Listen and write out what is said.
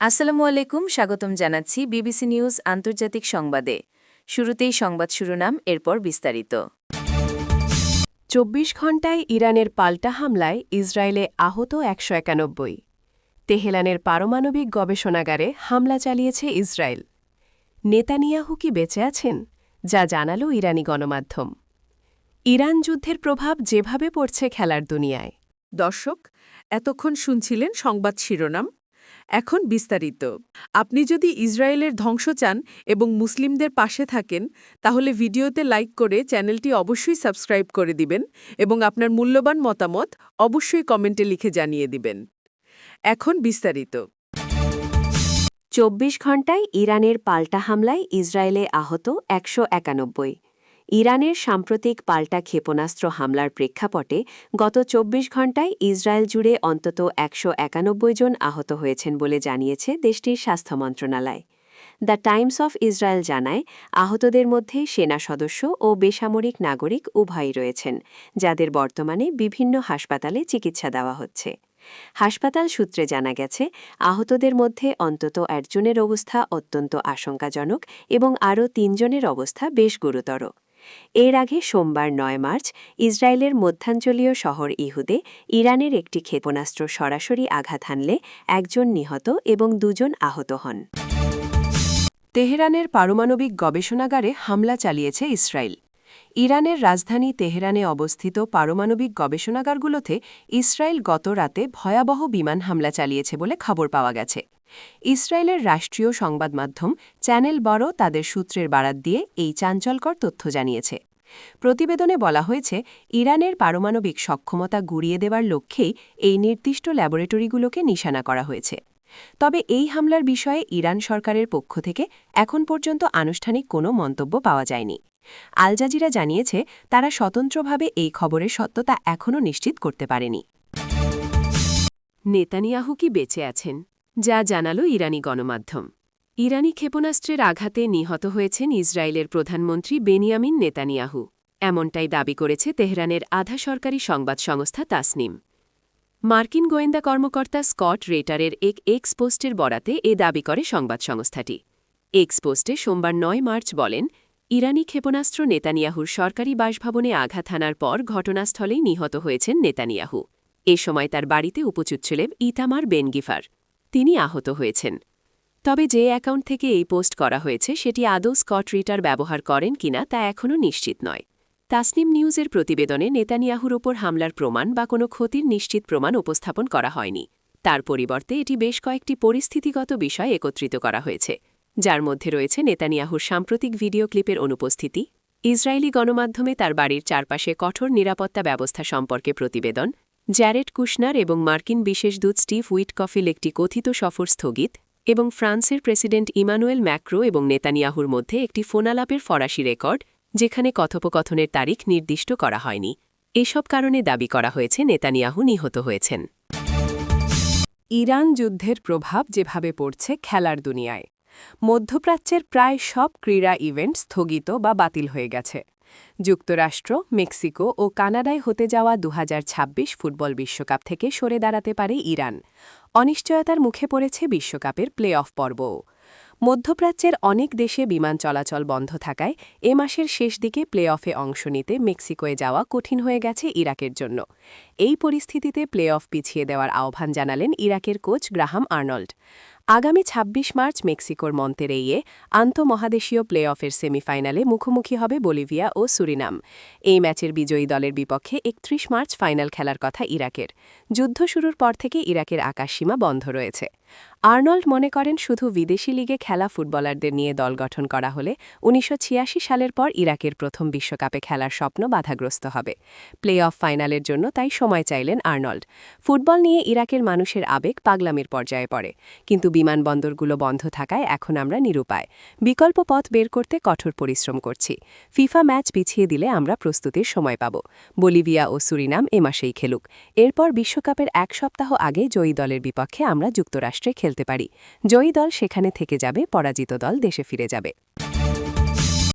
আসসালামু আলাইকুম, স্বাগতম জানাচ্ছি বিবিসি নিউজ আন্তর্জাতিক সংবাদে। শুরুতেই সংবাদ শিরোনাম, এরপর বিস্তারিত। ২৪ ঘণ্টায় ইরানের পাল্টা হামলায় ইসরায়েলে আহত ১৯১। তেহরানের পারমাণবিক গবেষণাগারে হামলা চালিয়েছে ইসরায়েল। নেতানিয়াহু কি বেঁচে আছেন, যা জানালো ইরানি গণমাধ্যম। ইরান যুদ্ধের প্রভাব যেভাবে পড়ছে খেলার দুনিয়ায়। দর্শক, এতক্ষণ শুনছিলেন সংবাদ শিরোনাম। এখন বিস্তারিত। আপনি যদি ইসরায়েলের ধ্বংস চান এবং মুসলিমদের পাশে থাকেন, তাহলে ভিডিওতে লাইক করে চ্যানেলটি অবশ্যই সাবস্ক্রাইব করে দিবেন এবং আপনার মূল্যবান মতামত অবশ্যই কমেন্টে লিখে জানিয়ে দিবেন। এখন বিস্তারিত। ২৪ ঘণ্টায় ইরানের পাল্টা হামলায় ইসরায়েলে আহত ১৯১। ইরানের সাম্প্রতিক পাল্টা ক্ষেপণাস্ত্র হামলার প্রেক্ষাপটে গত ২৪ ঘণ্টায় ইসরায়েল জুড়ে অন্তত ১৯১ জন আহত হয়েছেন বলে জানিয়েছে দেশটির স্বাস্থ্য মন্ত্রণালয়। দ্য টাইমস অফ ইসরায়েল জানায়, আহতদের মধ্যে সেনা সদস্য ও বেসামরিক নাগরিক উভয়ই রয়েছেন, যাদের বর্তমানে বিভিন্ন হাসপাতালে চিকিৎসা দেওয়া হচ্ছে। হাসপাতাল সূত্রে জানা গেছে, আহতদের মধ্যে অন্তত একজনের অবস্থা অত্যন্ত আশঙ্কাজনক এবং আরও ৩ জনের অবস্থা বেশ গুরুতর। এর আগে সোমবার ৯ মার্চ ইসরায়েলের মধ্যাঞ্চলীয় শহর ইহুদে ইরানের একটি ক্ষেপণাস্ত্র সরাসরি আঘাত হানলে একজন নিহত এবং ২ জন আহত হন। তেহরানের পারমাণবিক গবেষণাগারে হামলা চালিয়েছে ইসরায়েল। ইরানের রাজধানী তেহরানে অবস্থিত পারমাণবিক গবেষণাগারগুলোতে ইসরায়েল গত রাতে ভয়াবহ বিমান হামলা চালিয়েছে বলে খবর পাওয়া গেছে। ইসরায়েলের রাষ্ট্রীয় সংবাদ মাধ্যম চ্যানেল বড় তাদের সূত্রের বারাত দিয়ে এই চাঞ্চল্যকর তথ্য জানিয়েছে। প্রতিবেদনে বলা হয়েছে, ইরানের পারমাণবিক সক্ষমতা গুঁড়িয়ে দেওয়ার লক্ষ্যেই এই নির্দিষ্ট ল্যাবরেটরিগুলোকে নিশানা করা হয়েছে। তবে এই হামলার বিষয়ে ইরান সরকারের পক্ষ থেকে এখন পর্যন্ত আনুষ্ঠানিক কোনো মন্তব্য পাওয়া যায়নি। আল জাজিরা জানিয়েছে, তারা স্বতন্ত্রভাবে এই খবরের সত্যতা এখনও নিশ্চিত করতে পারেনি। নেতানিয়াহু কি বেঁচে আছেন, যা জানালো ইরানি গণমাধ্যম। ইরানি ক্ষেপণাস্ত্রের আঘাতে নিহত হয়েছেন ইসরায়েলের প্রধানমন্ত্রী বেনিয়ামিন নেতানিয়াহু, এমনটাই দাবি করেছে তেহরানের আধা সরকারি সংবাদ সংস্থা তাসনিম। মার্কিন গোয়েন্দা কর্মকর্তা স্কট রেটারের এক এক্স পোস্টের বরাতে এ দাবি করে সংবাদ সংস্থাটি। এক্স পোস্টে সোমবার ৯ মার্চ বলেন, ইরানি ক্ষেপণাস্ত্র নেতানিয়াহুর সরকারি বাসভবনে আঘাত হানার পর ঘটনাস্থলেই নিহত হয়েছেন নেতানিয়াহু। এ সময় তার বাড়িতে উপস্থিত ছিলেন ইতামার বেন গিফার। তিনি আহত হয়েছেন। তবে যে অ্যাকাউন্ট থেকে এই পোস্ট করা হয়েছে সেটি আদৌ স্কট রিটার ব্যবহার করেন কিনা তা এখনও নিশ্চিত নয়। তাসনিম নিউজের প্রতিবেদনে নেতানিয়াহুর ওপর হামলার প্রমাণ বা কোনো ক্ষতির নিশ্চিত প্রমাণ উপস্থাপন করা হয়নি। তার পরিবর্তে এটি বেশ কয়েকটি পরিস্থিতিগত বিষয় একত্রিত করা হয়েছে, যার মধ্যে রয়েছে নেতানিয়াহুর সাম্প্রতিক ভিডিও ক্লিপের অনুপস্থিতি, ইসরায়েলি গণমাধ্যমে তার বাড়ির চারপাশে কঠোর নিরাপত্তা ব্যবস্থা সম্পর্কে প্রতিবেদন, জ্যারেড কুশনার এবং মার্কিন বিশেষ দূত স্টিভ উইটকফিল একটি কথিত সফর স্থগিত, এবং ফ্রান্সের প্রেসিডেন্ট ইমানুয়েল ম্যাক্রো এবং নেতানিয়াহুর মধ্যে একটি ফোনালাপের ফরাসি রেকর্ড, যেখানে কথোপকথনের তারিখ নির্দিষ্ট করা হয়নি। এসব কারণে দাবি করা হয়েছে নেতানিয়াহু নিহত হয়েছেন। ইরান যুদ্ধের প্রভাব যেভাবে পড়ছে খেলার দুনিয়ায়। মধ্যপ্রাচ্যের প্রায় সব ক্রীড়া ইভেন্ট স্থগিত বা বাতিল হয়ে গেছে। যুক্তরাষ্ট্র, মেক্সিকো ও কানাডায় হতে যাওয়া ২০২৬ ফুটবল বিশ্বকাপ থেকে সরে দাঁড়াতে পারে ইরান। অনিশ্চয়তার মুখে পড়েছে বিশ্বকাপের প্লে অফ পর্বও। মধ্যপ্রাচ্যের অনেক দেশে বিমান চলাচল বন্ধ থাকায় এ মাসের শেষ দিকে প্লে অফে অংশ নিতে মেক্সিকোয় যাওয়া কঠিন হয়ে গেছে ইরাকের জন্য। এই পরিস্থিতিতে প্লে অফ পিছিয়ে দেওয়ার আহ্বান জানালেন ইরাকের কোচ গ্রাহাম আর্নল্ড। আগামী ২৬ মার্চ মেক্সিকোর মন্তেরেইয়ে আন্তঃমহাদেশীয় প্লে অফের সেমিফাইনালে মুখোমুখি হবে বলিভিয়া ও সুরিনাম। এই ম্যাচের বিজয়ী দলের বিপক্ষে ৩১ মার্চ ফাইনাল খেলার কথা ইরাকের। যুদ্ধ শুরুর পর থেকে ইরাকের আকাশসীমা বন্ধ রয়েছে। আর্নল্ড মনে করেন, শুধু বিদেশি লিগে খেলা ফুটবলারদের নিয়ে দল গঠন করা হলে ১৯৮৬ সালের পর ইরাকের প্রথম বিশ্বকাপে খেলার স্বপ্ন বাধাগ্রস্ত হবে। প্লে অফ ফাইনালের জন্য তাই সময় চাইলেন আর্নল্ড। ফুটবল নিয়ে ইরাকের মানুষের আবেগ পাগলামির পর্যায়ে পড়ে, কিন্তু বিমানবন্দরগুলো বন্ধ থাকায় এখন আমরা নিরুপায়। বিকল্প পথ বের করতে কঠোর পরিশ্রম করছি। ফিফা ম্যাচ পিছিয়ে দিলে আমরা প্রস্তুতির সময় পাব। বলিভিয়া ও সুরিনাম এ মাসেই খেলুক। এরপর বিশ্বকাপের ১ সপ্তাহ আগে জয়ী দলের বিপক্ষে আমরা যুক্তরাষ্ট্রে খেলতে পারি। জয়ী দল সেখানে থেকে যাবে, পরাজিত দল দেশে ফিরে যাবে।